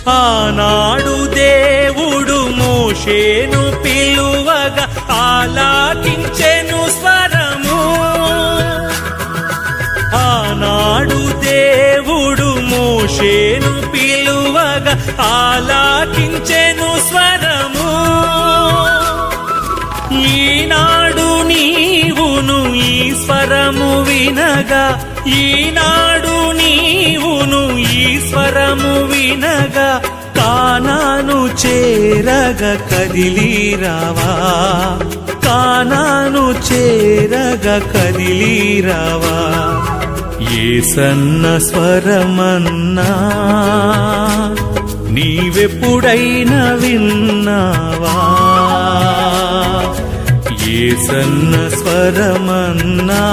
ఆనాడు దేవుడు మోషేను పిలువగా ఆలాకించెను స్వరము. ఆనాడు దేవుడు మోషేను పిలువగా ఆలాకించెను స్వరము. ఈనాడు నీవును ఈ స్వరము వినగా, ఈనాడు నీవును ఈ స్వరము వినగా, కానాను చేరగ కదిలిరావా, కానాను చేరగ కదిలిరావా. యేసన్న స్వరమన్నా నీవెప్పుడైనా విన్నావా? యేసన్న స్వరమన్నా